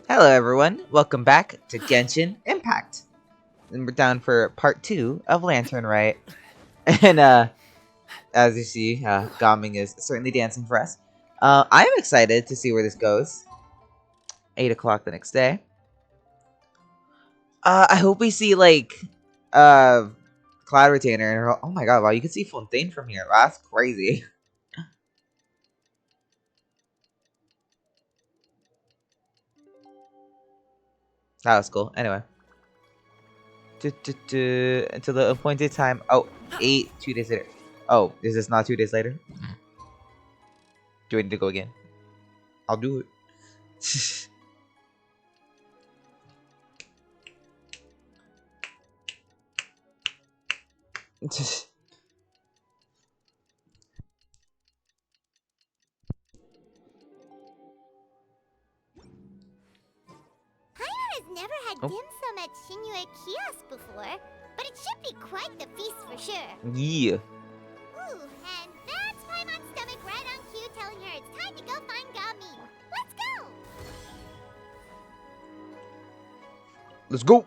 Hello everyone, welcome back to Genshin Impact. And we're down for part 2 of Lantern Rite. And as you see, Gaming is certainly dancing for us. I am excited to see where this goes. 8 o'clock the next day. I hope we see like uh Cloud Retainer and oh my god, wow, you can see Fontaine from here. Wow, that's crazy. That was cool. Anyway. Until the appointed time. Oh, 2 days later. Oh, is this not 2 days later? Do we need to go again? I'll do it. Has never had Oh. dim sum at Shinue Kiosk before, but it should be quite the feast for sure. Yeah. Ooh, and that's Paimon's stomach right on cue telling her it's time to go find Gamin. Let's go! Let's go.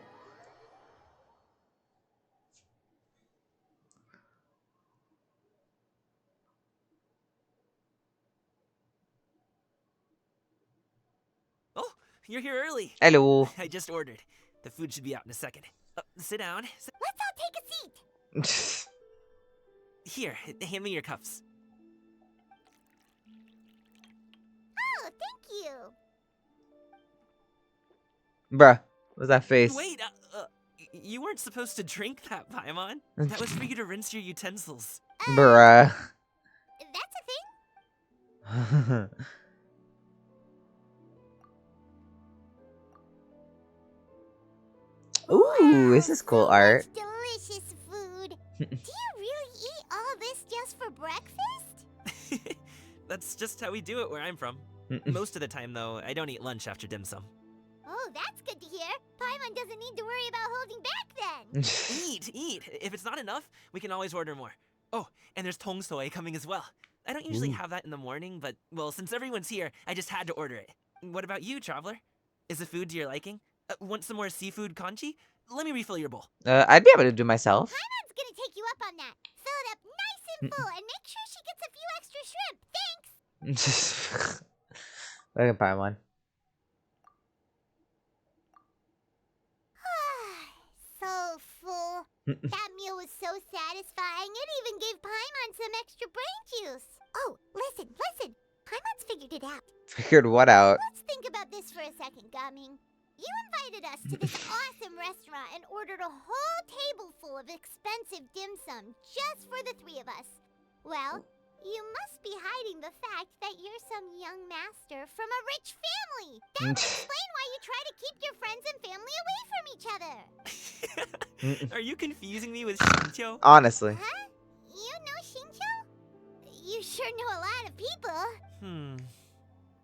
Oh, you're here early. Hello. I just ordered. The food should be out in a second. Sit down. Let's all take a seat. Here, hand me your cups. Oh, thank you. Bruh, what's that face? Wait, you weren't supposed to drink that, Paimon. That was for you to rinse your utensils. Bruh. That's a thing? Ooh, this is cool so art. much delicious food. Do you really eat all this just for breakfast? That's just how we do it where I'm from. Most of the time, though, I don't eat lunch after dim sum. Oh, that's good to hear. Paimon doesn't need to worry about holding back then. Eat. If it's not enough, we can always order more. Oh, and there's tong soy coming as well. I don't usually have that in the morning, but, well, since everyone's here, I just had to order it. What about you, traveler? Is the food to your liking? Want some more seafood kanchi? Let me refill your bowl. I'd be able to do myself. Paimon's gonna take you up on that. Fill it up nice and full and make sure she gets a few extra shrimp. Thanks! Look at Paimon. So full. That meal was so satisfying, it even gave Paimon some extra brain juice. Oh, listen. Paimon's figured it out. Figured what out? Let's think about this for a second, Gaming. You invited us to this awesome restaurant and ordered a whole table full of expensive dim sum just for the three of us. Well, you must be hiding the fact that you're some young master from a rich family. That would explain why you try to keep your friends and family away from each other. Are you confusing me with Shincho? Honestly. Huh? You know Shincho? You sure know a lot of people.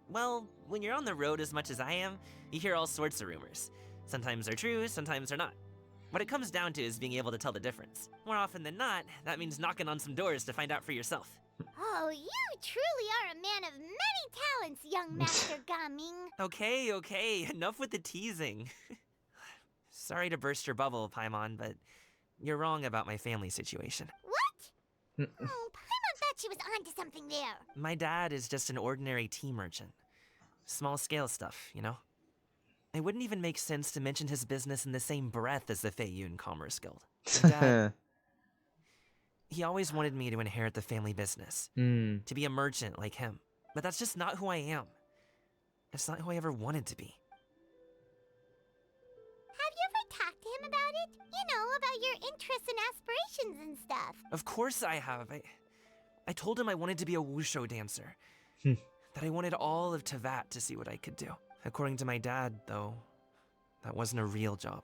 Well, when you're on the road as much as I am, you hear all sorts of rumors. Sometimes they're true, sometimes they're not. What it comes down to is being able to tell the difference. More often than not, that means knocking on some doors to find out for yourself. Oh, you truly are a man of many talents, young Master Gaming. Okay, enough with the teasing. Sorry to burst your bubble, Paimon, but you're wrong about my family situation. What? Oh, Paimon thought she was onto something there. My dad is just an ordinary tea merchant. Small scale stuff, you know? It wouldn't even make sense to mention his business in the same breath as the Feiyun Commerce Guild. My dad, he always wanted me to inherit the family business, to be a merchant like him. But that's just not who I am. It's not who I ever wanted to be. Have you ever talked to him about it? You know, about your interests and aspirations and stuff. Of course I have. I told him I wanted to be a wushu dancer. That I wanted all of Tevat to see what I could do. According to my dad, though, that wasn't a real job.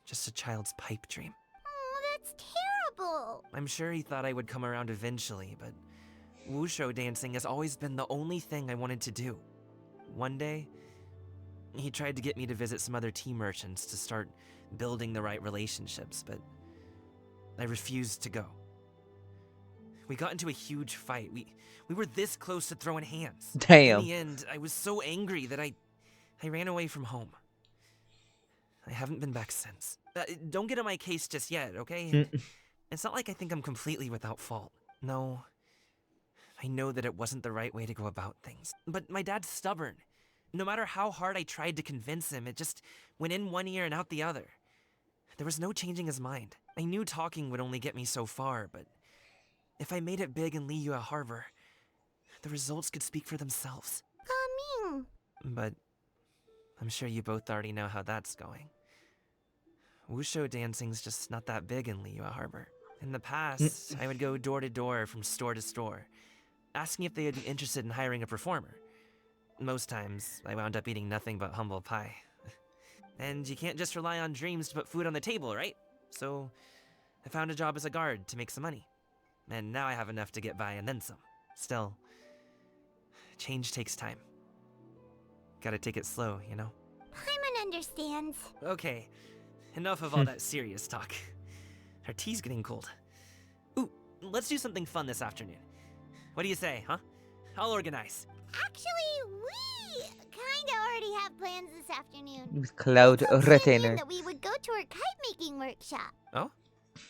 Just a child's pipe dream. Oh, that's terrible. I'm sure he thought I would come around eventually, but wushu dancing has always been the only thing I wanted to do. One day, he tried to get me to visit some other tea merchants to start building the right relationships, but I refused to go. We got into a huge fight. We were this close to throwing hands. Damn. In the end, I was so angry that I I ran away from home. I haven't been back since. Don't get on my case just yet, okay? It's not like I think I'm completely without fault. No, I know that it wasn't the right way to go about things. But my dad's stubborn. No matter how hard I tried to convince him, it just went in one ear and out the other. There was no changing his mind. I knew talking would only get me so far, but if I made it big in Liyue Harbor, the results could speak for themselves. Coming. But I'm sure you both already know how that's going. Wushu dancing's just not that big in Liyue Harbor. In the past, I would go door to door from store to store, asking if they would be interested in hiring a performer. Most times, I wound up eating nothing but humble pie. And you can't just rely on dreams to put food on the table, right? So, I found a job as a guard to make some money. And now I have enough to get by and then some. Still, change takes time. Gotta take it slow, you know? Paimon understands. Okay, enough of all that serious talk. Our tea's getting cold. Ooh, let's do something fun this afternoon. What do you say, huh? I'll organize. Actually, we kinda already have plans this afternoon. With Cloud Told Xianyin Retainer. that we would go to her kite making workshop. Oh?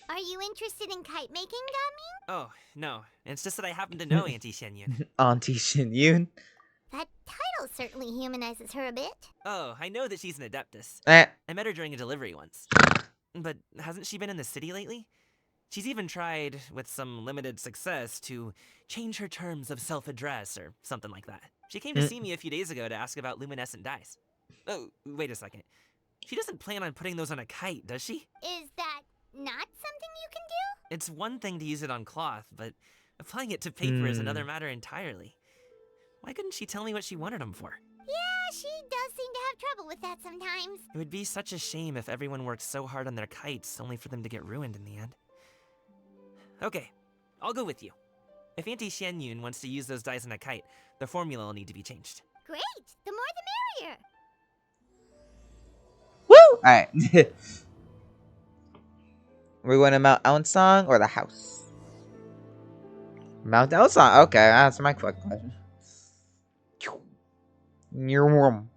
Are you interested in kite making, Gaming? Oh, no. It's just that I happen to know Auntie Shenyun. Auntie Shinyun. That title certainly humanizes her a bit. Oh, I know that she's an adeptus. Eh. I met her during a delivery once. But hasn't she been in the city lately? She's even tried, with some limited success, to change her terms of self-address or something like that. She came to see me a few days ago to ask about luminescent dyes. Oh, wait a second. She doesn't plan on putting those on a kite, does she? Is that not something you can do? It's one thing to use it on cloth, but applying it to paper is another matter entirely. Why couldn't she tell me what she wanted them for? Yeah, she does seem to have trouble with that sometimes. It would be such a shame if everyone worked so hard on their kites only for them to get ruined in the end. Okay, I'll go with you. If Auntie Shenyun wants to use those dyes on a kite, the formula will need to be changed. Great! The more the merrier. Woo! Alright. We're going to Mount Ounsong or the house? Mount Ounsong. Okay, that's my quick question. In your room.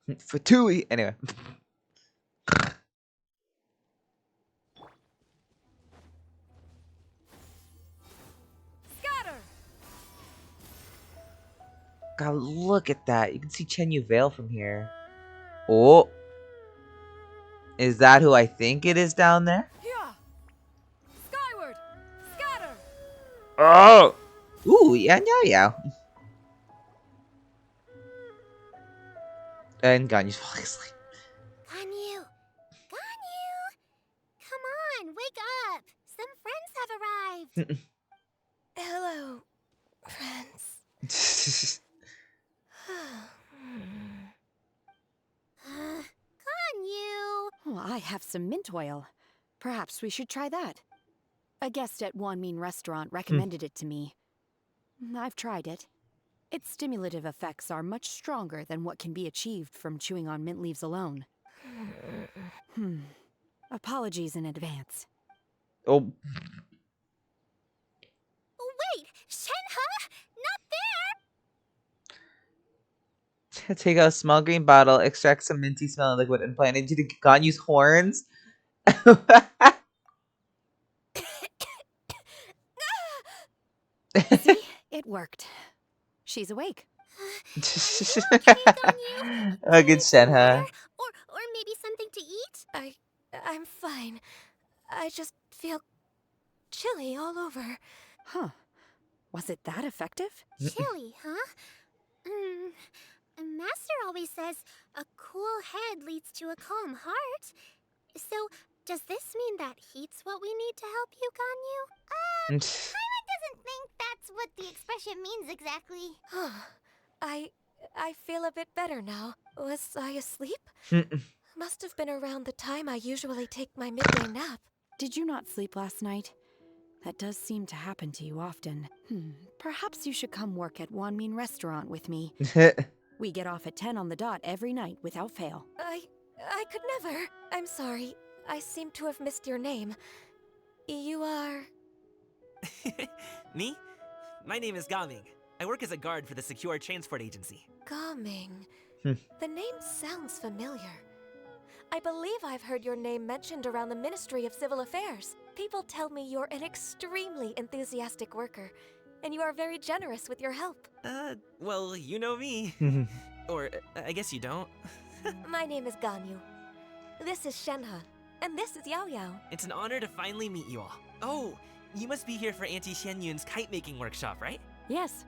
Fatui. Anyway. Scatter! God, look at that. You can see Chenyu Vale from here. Oh. Is that who I think it is down there? Here! Skyward! Scatter! Oh! Ooh, yeah, yeah, yeah. And Ganyu's falling asleep. Ganyu! Ganyu! Come on, wake up! Some friends have arrived. Hello, friends. Ganyu! Oh, I have some mint oil. Perhaps we should try that. A guest at Wanmin Restaurant recommended it to me. I've tried it. Its stimulative effects are much stronger than what can be achieved from chewing on mint leaves alone. Apologies in advance. Oh. Wait! Shenhe! Not there! Take out a small green bottle, extract some minty smelling liquid, and plant it into Ganyu's horns. See? It worked. She's awake. Ganyu? Oh, good Shenhe. Or maybe something to eat? I'm fine. I just feel chilly all over. Huh. Was it that effective? Chilly, huh? Master always says a cool head leads to a calm heart. So, does this mean that heat's what we need to help you, Ganyu? Paimon doesn't think that's what the expression means exactly. I feel a bit better now. Was I asleep? Must have been around the time I usually take my midday nap. Did you not sleep last night? That does seem to happen to you often. Perhaps you should come work at Wanmin Restaurant with me. We get off at 10 on the dot every night without fail. I could never. I'm sorry. I seem to have missed your name. You are... Me? My name is Gaming. I work as a guard for the Secure Transport Agency. Gaming. Hmm. The name sounds familiar. I believe I've heard your name mentioned around the Ministry of Civil Affairs. People tell me you're an extremely enthusiastic worker, and you are very generous with your help. Well, you know me. Or, I guess you don't. My name is Ganyu. This is Shenhe, and this is Yao Yao. It's an honor to finally meet you all. Oh, you must be here for Auntie Xianyun's kite-making workshop, right? Yes.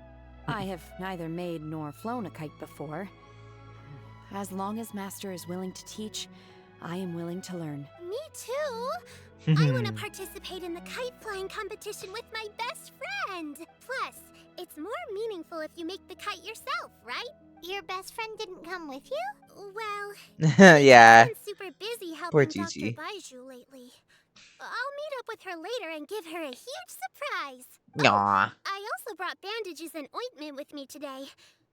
I have neither made nor flown a kite before. As long as Master is willing to teach, I am willing to learn. Me too. I want to participate in the kite flying competition with my best friend. Plus, it's more meaningful if you make the kite yourself, right? Your best friend didn't come with you? Well, Yeah. she's been super busy Poor helping Dr. Gigi. Baiju lately. I'll meet up with her later and give her a huge surprise. Aw. I also brought bandages and ointment with me today.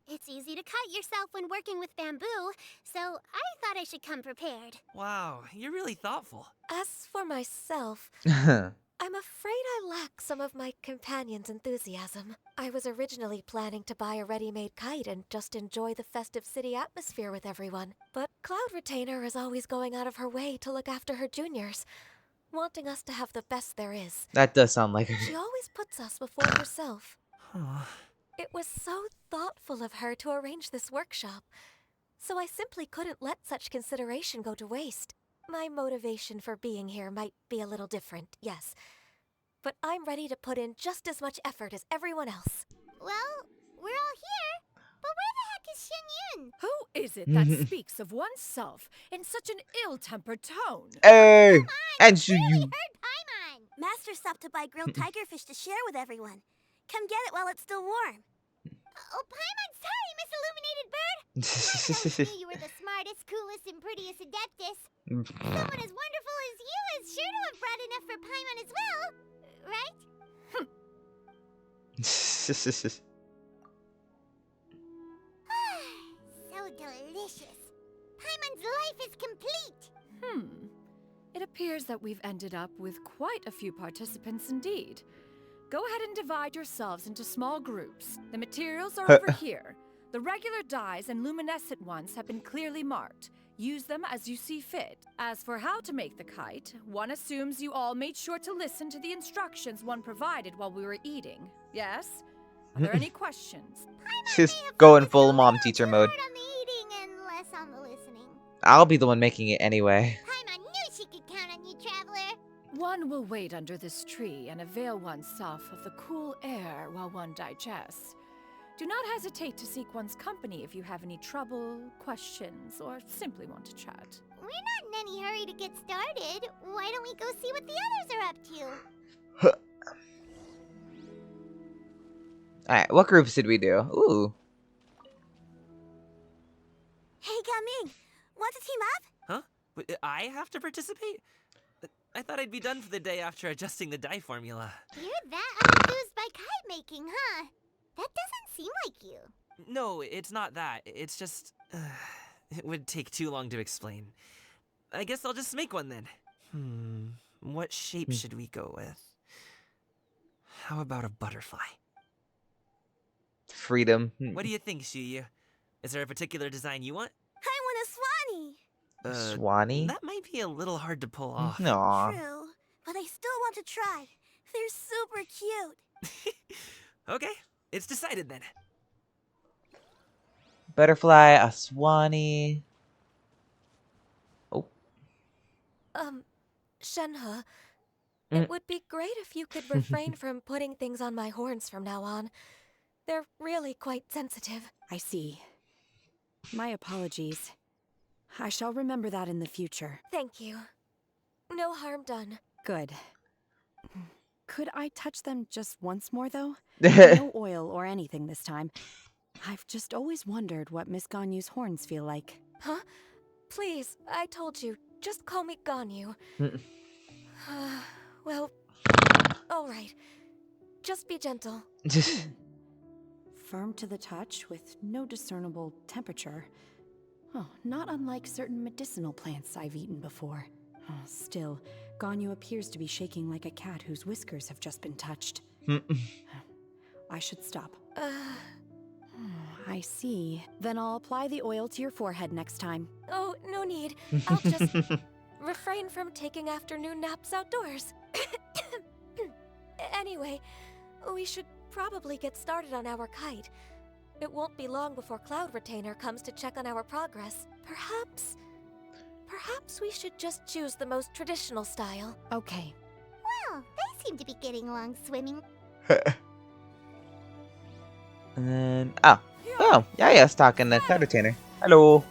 It's easy to cut yourself when working with bamboo, so I thought I should come prepared. Wow, you're really thoughtful. As for myself, I'm afraid I lack some of my companion's enthusiasm. I was originally planning to buy a ready-made kite and just enjoy the festive city atmosphere with everyone. But Cloud Retainer is always going out of her way to look after her juniors, wanting us to have the best there is. That does sound like her. She always puts us before herself. Huh. It was so thoughtful of her to arrange this workshop, so I simply couldn't let such consideration go to waste. My motivation for being here might be a little different, yes, but I'm ready to put in just as much effort as everyone else. Well, we're all here, but where the heck is Xianyun? Who is it that speaks of oneself in such an ill-tempered tone? Hey, and so Barely you. heard Paimon! Master stopped to buy grilled tigerfish to share with everyone. Come get it while it's still warm. Oh, Paimon, sorry, Miss Illuminated Bird! I always knew you were the smartest, coolest, and prettiest Adeptus. Someone as wonderful as you is sure to have brought enough for Paimon as well, right? So delicious. Paimon's life is complete. It appears that we've ended up with quite a few participants indeed. Go ahead and divide yourselves into small groups. The materials are over here. The regular dyes and luminescent ones have been clearly marked. Use them as you see fit. As for how to make the kite, one assumes you all made sure to listen to the instructions one provided while we were eating. Yes? Are there any questions? She's going full mom teacher mode. More on the eating and less on the listening. I'll be the one making it anyway. Paimon knew she could count on you, Traveler. One will wait under this tree and avail oneself of the cool air while one digests. Do not hesitate to seek one's company if you have any trouble, questions, or simply want to chat. We're not in any hurry to get started. Why don't we go see what the others are up to? Alright, what groups did we do? Ooh. Hey, Gaming, want to team up? Huh? I have to participate? I thought I'd be done for the day after adjusting the dye formula. You're that enthused by kite making, huh? That doesn't seem like you. No, it's not that. It's just... it would take too long to explain. I guess I'll just make one then. What shape should we go with? How about a butterfly? Freedom. What do you think, Shuyu? Is there a particular design you want? I want a swanee. Swanee? That might be a little hard to pull off. Aw. True, but I still want to try. They're super cute. Okay, it's decided then. Butterfly, a Swanee. Oh. Shenhe, it would be great if you could refrain from putting things on my horns from now on. They're really quite sensitive. I see. My apologies. I shall remember that in the future. Thank you. No harm done. Good. Could I touch them just once more, though? No oil or anything this time. I've just always wondered what Miss Ganyu's horns feel like. Huh? Please, I told you. Just call me Ganyu. Well, alright. Just be gentle. Firm to the touch with no discernible temperature. Oh, not unlike certain medicinal plants I've eaten before. Still, Ganyu appears to be shaking like a cat whose whiskers have just been touched. I should stop. I see. Then I'll apply the oil to your forehead next time. Oh, no need. I'll just refrain from taking afternoon naps outdoors. Anyway, we should probably get started on our kite. It won't be long before Cloud Retainer comes to check on our progress. Perhaps we should just choose the most traditional style. Okay. Well, they seem to be getting along swimming. And then, yeah, talking to Cloud Retainer. Hello.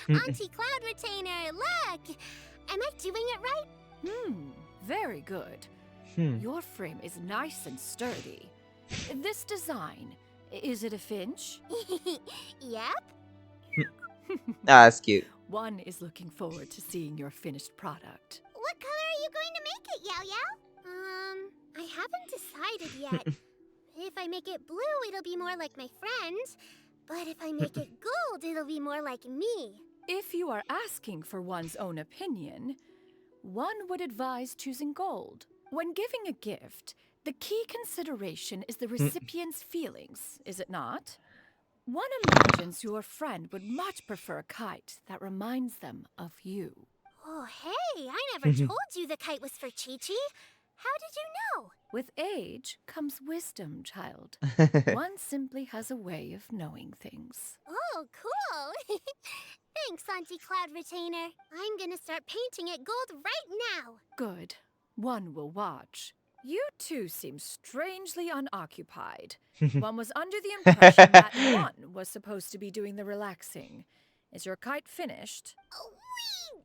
Auntie Cloud Retainer, look! Am I doing it right? Very good. Your frame is nice and sturdy. This design, is it a finch? Yep. That's cute. One is looking forward to seeing your finished product. What color are you going to make it, Yao Yao? I haven't decided yet. If I make it blue, it'll be more like my friends. But if I make it gold, it'll be more like me. If you are asking for one's own opinion, one would advise choosing gold. When giving a gift, the key consideration is the recipient's feelings, is it not? One imagines your friend would much prefer a kite that reminds them of you. Oh, hey, I never told you the kite was for Chi-Chi. How did you know? With age comes wisdom, child. One simply has a way of knowing things. Oh, cool. Thanks, Auntie Cloud Retainer. I'm gonna start painting it gold right now. Good. One will watch. You two seem strangely unoccupied. One was under the impression that one was supposed to be doing the relaxing. Is your kite finished? Oh, we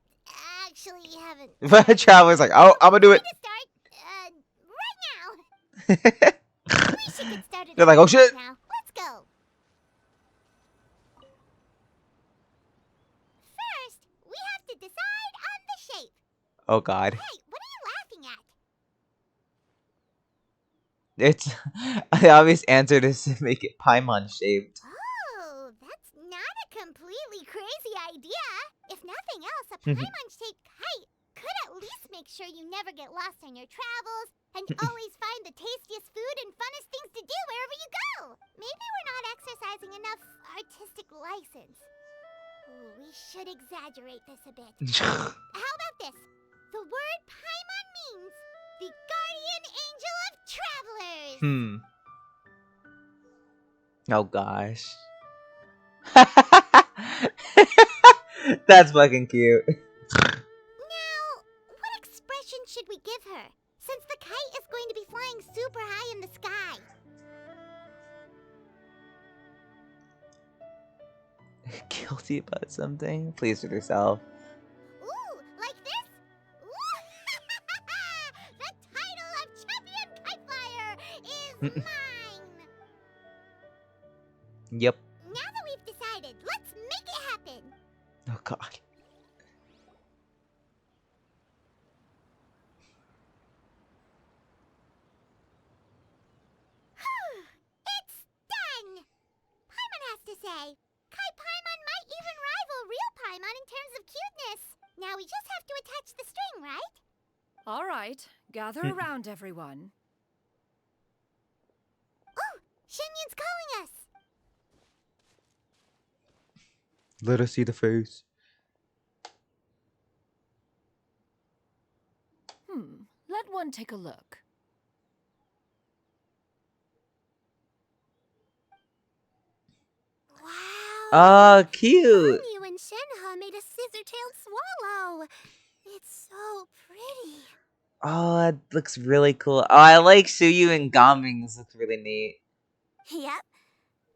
actually haven't. Traveler's like, oh, I'm gonna do it. Right now. We should get started. They're like, oh shit. Now. Let's go. First, we have to decide on the shape. Oh god. Hey, what are you laughing at? It's the obvious answer is to make it Paimon shaped. Oh, that's not a completely crazy idea. If nothing else, a Paimon-shaped kite could at least make sure you never get lost on your travels and always find the tastiest food and funnest things to do wherever you go. Maybe we're not exercising enough artistic license. Ooh, we should exaggerate this a bit. How about this? The word Paimon means the guardian angel of travelers. Oh gosh. That's fucking cute. Now, what expression should we give her? Since the kite is going to be flying super high in the sky. Guilty about something? Pleased with yourself. Ooh, like this? Ooh. The title of Champion Kite Flyer is mine! Yep. Now that we've decided, let's make it happen! Oh god. It's done! Paimon has to say. Kai Paimon might even rival real Paimon in terms of cuteness. Now we just have to attach the string, right? All right, gather around, everyone. Oh, Shenyun's calling us! Let us see the face. Let one take a look. Wow! Oh, cute. Ganyu and Shenhe made a scissor-tailed swallow. It's so pretty. Oh, that looks really cool. Oh, I like Suyu and Gaming's. Looks really neat. Yep.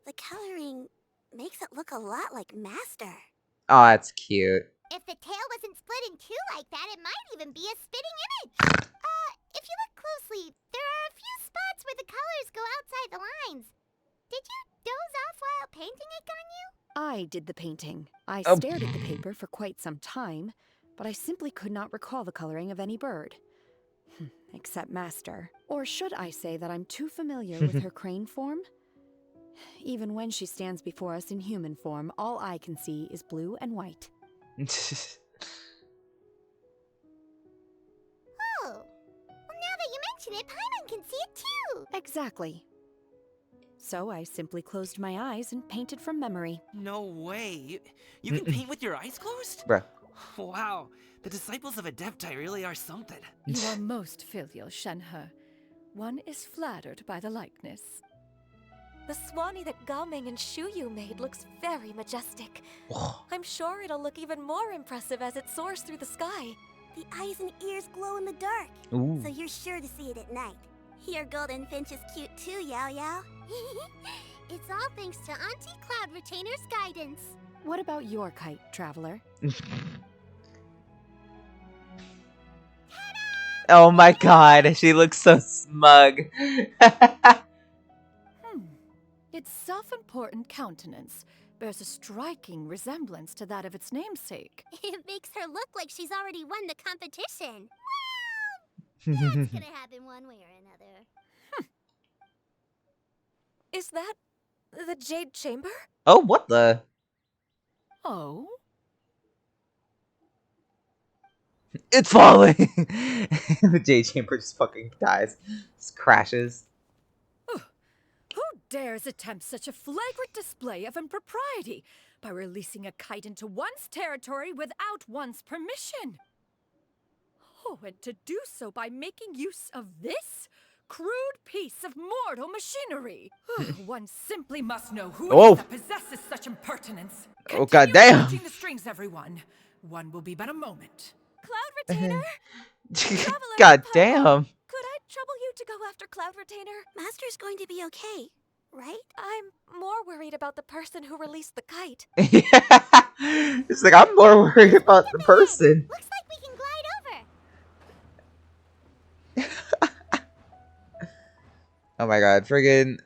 The coloring makes it look a lot like Master. Oh, that's cute. If the tail wasn't split in two like that, it might even be a spitting image. If you look closely, there are a few spots where the colors go outside the lines. Did you doze off while painting it, Ganyu? I did the painting. I Oh. stared at the paper for quite some time, but I simply could not recall the coloring of any bird. Except Master. Or should I say that I'm too familiar with her crane form? Even when she stands before us in human form, all I can see is blue and white. Oh, well, now that you mention it, Paimon can see it too. Exactly. So I simply closed my eyes and painted from memory. No way. You can paint with your eyes closed? Bruh. Wow. The disciples of Adepti really are something. You are most filial, Shenhe. One is flattered by the likeness. The Swanee that Gaming and Shuyu made looks very majestic. I'm sure it'll look even more impressive as it soars through the sky. The eyes and ears glow in the dark, Ooh. so you're sure to see it at night. Your golden finch is cute too, Yao Yao. It's all thanks to Auntie Cloud Retainer's guidance. What about your kite, traveler? Oh my god, she looks so smug. Its self-important countenance bears a striking resemblance to that of its namesake. It makes her look like she's already won the competition. Well, that's gonna happen one way or another. Is that the Jade Chamber? Oh, what the? Oh? It's falling! The J Chamber just fucking dies. Just crashes. Who dares attempt such a flagrant display of impropriety by releasing a kite into one's territory without one's permission? Oh, and to do so by making use of this crude piece of mortal machinery. One simply must know who it Whoa. is that possesses such impertinence. Oh, Continue goddamn. touching the strings, everyone. One will be but a moment. Cloud Retainer? Traveler, God Paimon, damn. Could I trouble you to go after Cloud Retainer? Master's going to be okay, right? I'm more worried about the person who released the kite. Yeah. It's like, I'm more worried about the person. Looks like we can glide over. Oh my god, friggin'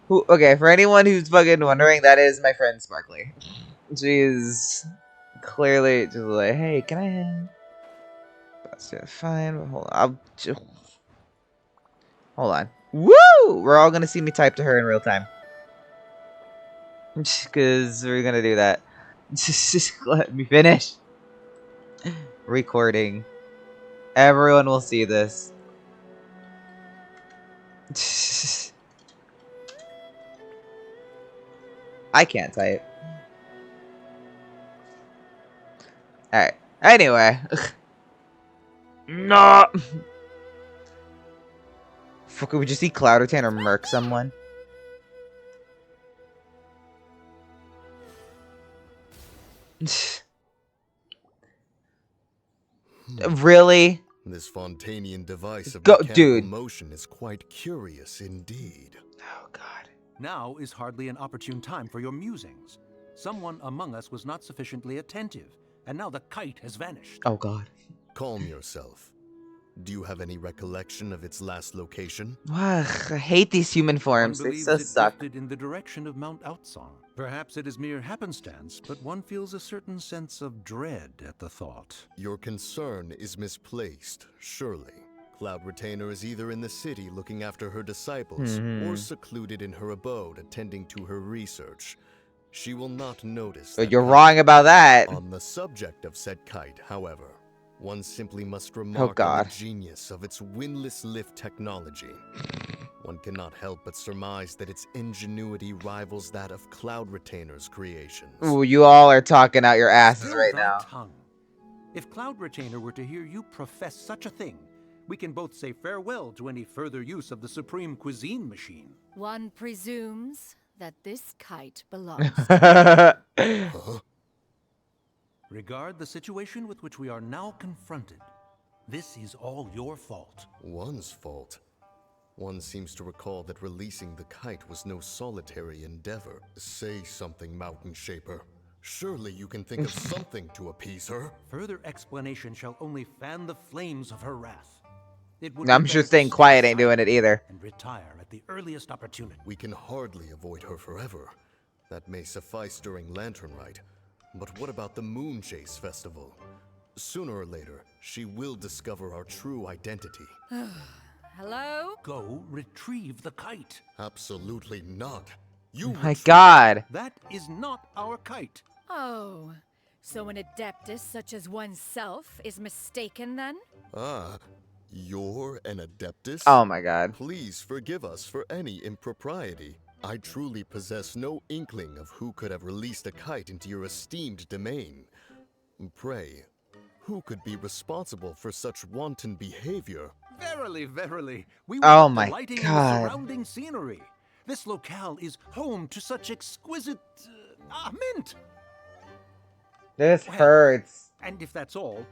okay, for anyone who's fucking wondering, that is my friend Sparkly. She is clearly just like, hey, can I that's it, fine, but hold on. Hold on. Woo! We're all gonna see me type to her in real time. Cause we're gonna do that. Just let me finish. Recording. Everyone will see this. I can't type. Alright. Anyway. No. Fuck, would you see Cloud Retainer murk someone? Really? This Fontanian device of Go- mechanical dude. motion is quite curious indeed. Oh god. Now is hardly an opportune time for your musings. Someone among us was not sufficiently attentive, and now the kite has vanished. Oh god. Calm yourself. Do you have any recollection of its last location? Ugh, I hate these human One forms. They believes so it suck. drifted in the direction of Mount Outsong. Perhaps it is mere happenstance, but one feels a certain sense of dread at the thought. Your concern is misplaced, surely. Cloud Retainer is either in the city looking after her disciples, or secluded in her abode attending to her research. She will not notice But that you're kite. wrong about that. On the subject of said kite, however, one simply must remark on God. the genius of its windless lift technology. One cannot help but surmise that its ingenuity rivals that of Cloud Retainer's creations. Ooh, you all are talking out your asses Still right thy now. tongue. If Cloud Retainer were to hear you profess such a thing, we can both say farewell to any further use of the Supreme Cuisine machine. One presumes that this kite belongs. Huh? Regard the situation with which we are now confronted. This is all your fault. One's fault. One seems to recall that releasing the kite was no solitary endeavor. Say something, Mountain Shaper. Surely you can think of something to appease her. Further explanation shall only fan the flames of her wrath. It would I'm be sure better to staying stay quiet ain't doing silent it either. and retire at the earliest opportunity. We can hardly avoid her forever. That may suffice during Lantern Rite. But what about the Moon Chase Festival? Sooner or later, she will discover our true identity. Hello? Go retrieve the kite. Absolutely not. You My retrieve- god. That is not our kite. Oh, So an adeptus such as oneself is mistaken then? Ah, you're an adeptus? Oh my god. Please forgive us for any impropriety. I truly possess no inkling of who could have released a kite into your esteemed domain. Pray, who could be responsible for such wanton behavior? Verily, verily, we were Oh but my delighting in the god. surrounding scenery. This locale is home to such exquisite mint. This Well, hurts. and if that's all,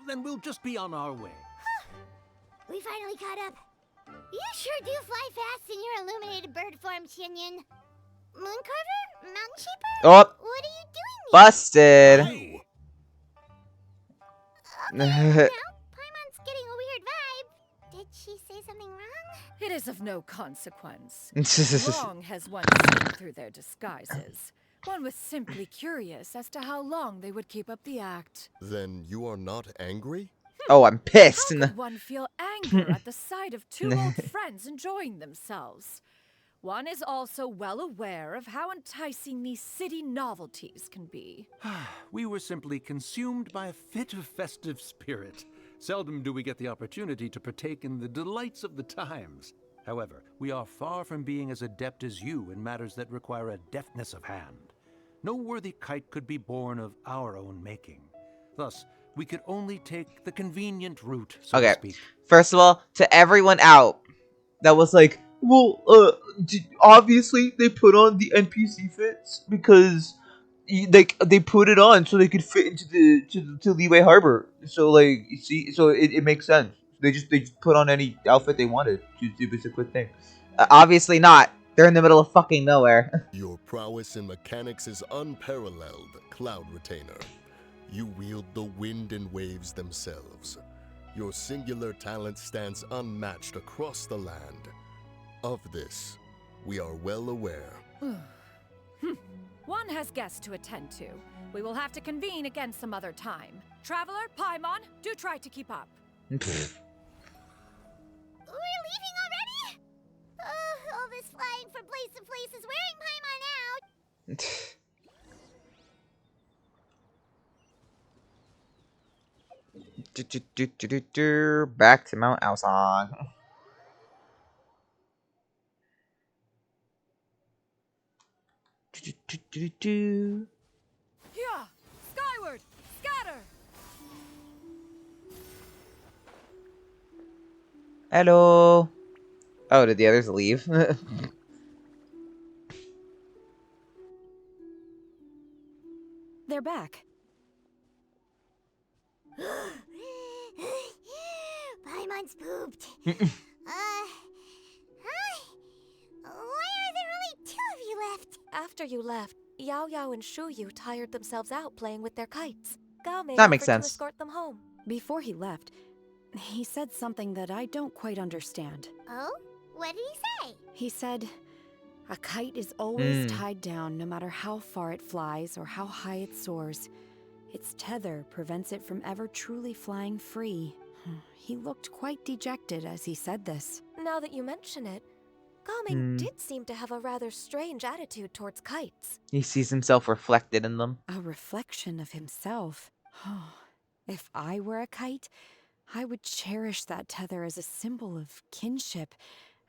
then we'll just be on our way. We finally caught up. You sure do fly fast in your illuminated bird form, Shinyan. Mooncarver? Mountain Sheeper? Oh, What are you doing here? busted. You. Now, Paimon's getting a weird vibe. Did she say something wrong? It is of no consequence. Long has one seen through their disguises. One was simply curious as to how long they would keep up the act. Then you are not angry? Oh, I'm pissed. How could one feel anger at the sight of two old friends enjoying themselves? One is also well aware of how enticing these city novelties can be. We were simply consumed by a fit of festive spirit. Seldom do we get the opportunity to partake in the delights of the times. However, we are far from being as adept as you in matters that require a deftness of hand. No worthy kite could be born of our own making. Thus, we could only take the convenient route, so to Okay. speak. First of all, to everyone out that was like, well, obviously they put on the NPC fits because they put it on so they could fit into to Leeway Harbor. So like, you see, so it makes sense. They just put on any outfit they wanted. It was a quick thing. Obviously not. They're in the middle of fucking nowhere. Your prowess in mechanics is unparalleled, Cloud Retainer. You wield the wind and waves themselves. Your singular talent stands unmatched across the land. Of this, we are well aware. One has guests to attend to. We will have to convene again some other time. Traveler, Paimon, do try to keep up. We're leaving already? All this flying from place to place is wearing Paimon out. Back to Mount Aosong. Yeah! Skyward! Scatter! Hello. Oh, did the others leave? They're back. Paimon's pooped. Hi. Why are there only two of you left? After you left, Yao Yao and Shu Yu tired themselves out playing with their kites. Gao Mei That makes offered to sense. escort them home. Before he left, he said something that I don't quite understand. Oh? What did he say? He said, a kite is always tied down no matter how far it flies or how high it soars. Its tether prevents it from ever truly flying free. He looked quite dejected as he said this. Now that you mention it, Gao Mei did seem to have a rather strange attitude towards kites. He sees himself reflected in them. A reflection of himself. If I were a kite, I would cherish that tether as a symbol of kinship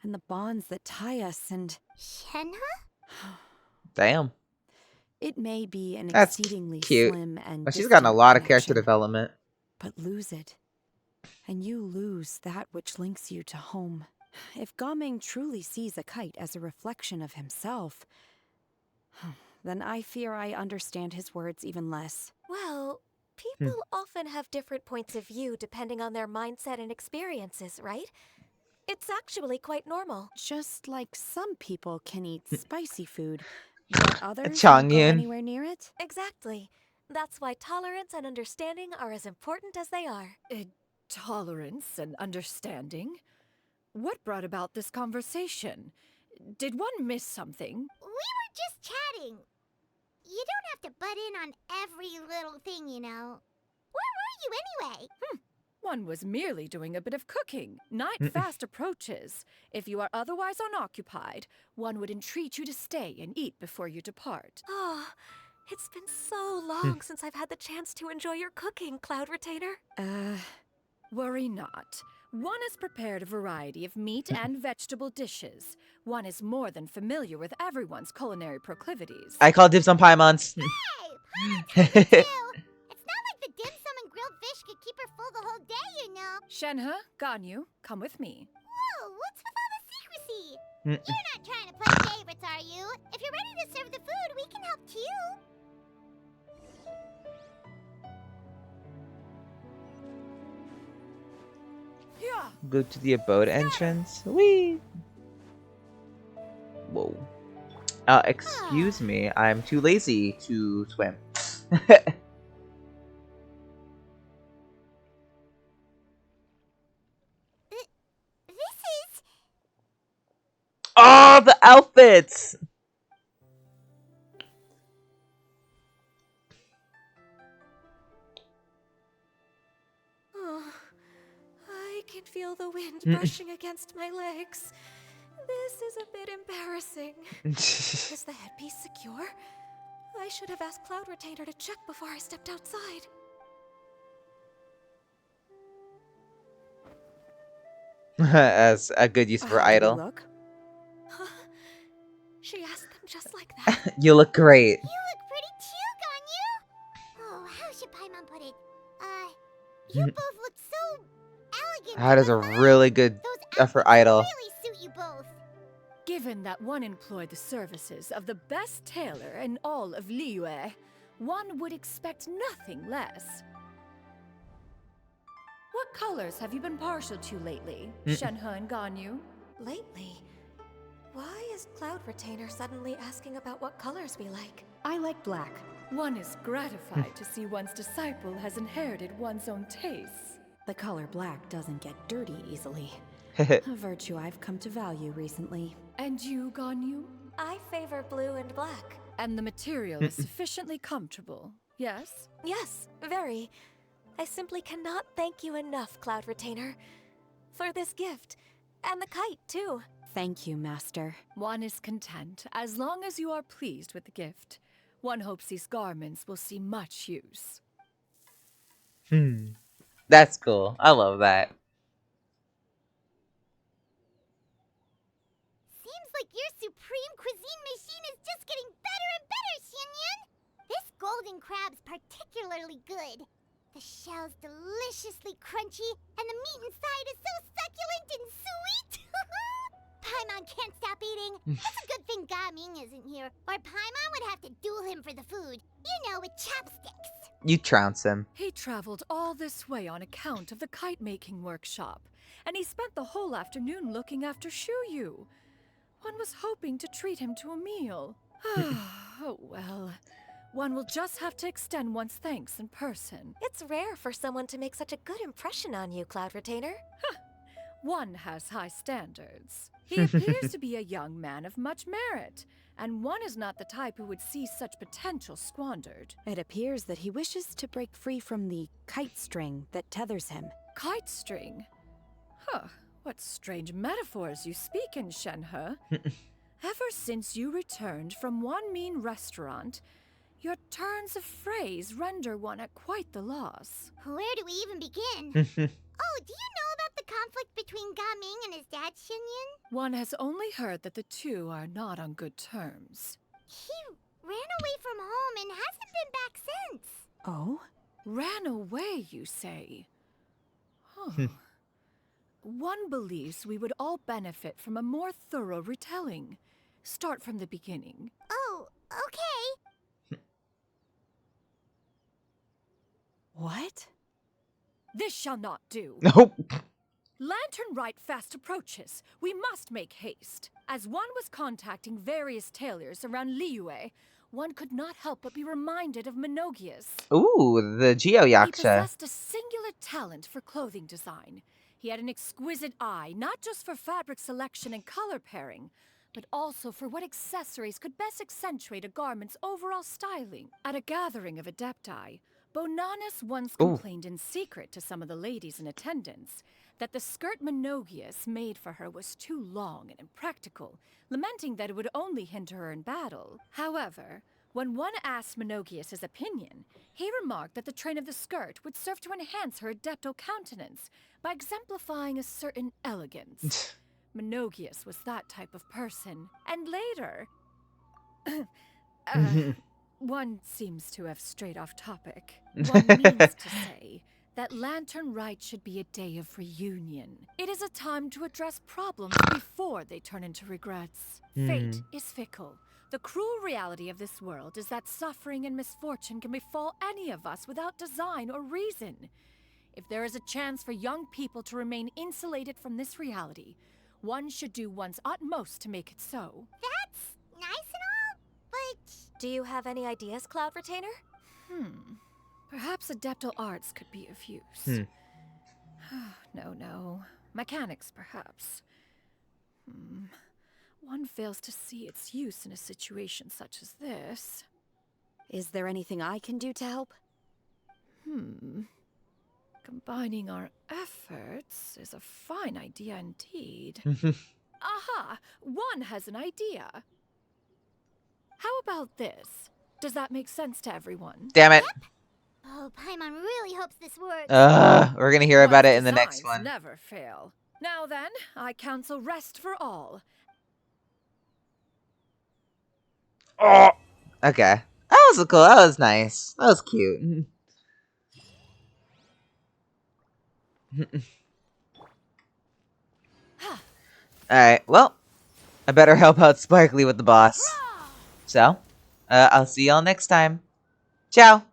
and the bonds that tie us, and Shenhe? Damn. it may be an That's exceedingly cute. slim and But she's gotten a distant lot of character connection, development. but lose it, and you lose that which links you to home. If Gaming truly sees a kite as a reflection of himself, then I fear I understand his words even less. Well, people often have different points of view depending on their mindset and experiences, right? It's actually quite normal. Just like some people can eat spicy food, but others Chang won't go Yun. anywhere near it. Exactly. That's why tolerance and understanding are as important as they are. Tolerance and understanding? What brought about this conversation? Did one miss something? We were just chatting. You don't have to butt in on every little thing, you know. Where were you anyway? One was merely doing a bit of cooking. Night fast approaches. If you are otherwise unoccupied, one would entreat you to stay and eat before you depart. Oh, It's been so long since I've had the chance to enjoy your cooking, Cloud Retainer. Worry not. One has prepared a variety of meat and vegetable dishes. One is more than familiar with everyone's culinary proclivities. I call dibs on Paimons. Hey, Paimon too! It's not like the dim sum and grilled fish could keep her full the whole day, you know. Shenhe, Ganyu, come with me. Whoa, what's with all the secrecy? You're not trying to play favorites, are you? If you're ready to serve the food, we can help too. Yeah. Go to the abode entrance. Whee! Whoa. Excuse me, I'm too lazy to swim. This is... Oh, the outfits! Oh, I can feel the wind brushing against my legs. This is a bit embarrassing. Is the headpiece secure? I should have asked Cloud Retainer to check before I stepped outside. As a good use for How do we idol. look? She asked them just like that. You look great. You look pretty too, Ganyu. Oh, how should Paimon put it? You both look so elegant. That is a and refined. really good Those for outfits idol. really suit you both. Given that one employed the services of the best tailor in all of Liyue, one would expect nothing less. What colors have you been partial to lately, Shenhe and Ganyu? Lately, why is Cloud Retainer suddenly asking about what colors we like? I like black. One is gratified to see one's disciple has inherited one's own tastes. The color black doesn't get dirty easily. A virtue I've come to value recently. And you, Ganyu? I favor blue and black. And the material is sufficiently comfortable, yes? Yes, very. I simply cannot thank you enough, Cloud Retainer, for this gift. And the kite, too. Thank you, Master. One is content, as long as you are pleased with the gift. One hopes these garments will see much use. That's cool. I love that. Seems like your supreme cuisine machine is just getting better and better, Xianyun. This golden crab's particularly good. The shell's deliciously crunchy, and the meat inside is so succulent and sweet. Paimon can't stop eating. It's a good thing Gaming isn't here, or Paimon would have to duel him for the food. You know, with chopsticks. You trounce him. He traveled all this way on account of the kite-making workshop, and he spent the whole afternoon looking after Shuyu. One was hoping to treat him to a meal. Oh well. One will just have to extend one's thanks in person. It's rare for someone to make such a good impression on you, Cloud Retainer. One has high standards. He appears to be a young man of much merit, and one is not the type who would see such potential squandered. It appears that he wishes to break free from the kite string that tethers him. Kite string? Huh, what strange metaphors you speak in, Shenhe. Ever since you returned from one mean restaurant, your turns of phrase render one at quite the loss. Where do we even begin? Oh, do you know about the conflict between Gaming and his dad, Xianyun? One has only heard that the two are not on good terms. He ran away from home and hasn't been back since. Oh? Ran away, you say? Huh. One believes we would all benefit from a more thorough retelling. Start from the beginning. Oh, okay. What? This shall not do. Nope. Lantern Rite fast approaches. We must make haste. As one was contacting various tailors around Liyue, one could not help but be reminded of Minogius. Ooh, the Geo He Yaksha. possessed a singular talent for clothing design. He had an exquisite eye, not just for fabric selection and color pairing, but also for what accessories could best accentuate a garment's overall styling. At a gathering of Adepti, Bonanis once complained in secret to some of the ladies in attendance that the skirt Minogius made for her was too long and impractical, lamenting that it would only hinder her in battle. However, When one asked Menogius his opinion, he remarked that the train of the skirt would serve to enhance her adeptal countenance by exemplifying a certain elegance. Menogius was that type of person, and later... one seems to have strayed off topic. One means to say that Lantern Rite should be a day of reunion. It is a time to address problems before they turn into regrets. Fate is fickle. The cruel reality of this world is that suffering and misfortune can befall any of us without design or reason. If there is a chance for young people to remain insulated from this reality, one should do one's utmost to make it so. That's nice and all, but... Do you have any ideas, Cloud Retainer? Perhaps adeptal arts could be of use. No. Mechanics, perhaps. One fails to see its use in a situation such as this. Is there anything I can do to help? Combining our efforts is a fine idea indeed. Aha! One has an idea. How about this? Does that make sense to everyone? Damn it. Oh, Paimon really hopes this works. We're gonna hear about it in the next Designs one. never fail. Now then, I counsel rest for all. Oh, okay. That was cool. That was nice. That was cute. Alright, well, I better help out Sparkly with the boss. So, I'll see y'all next time. Ciao!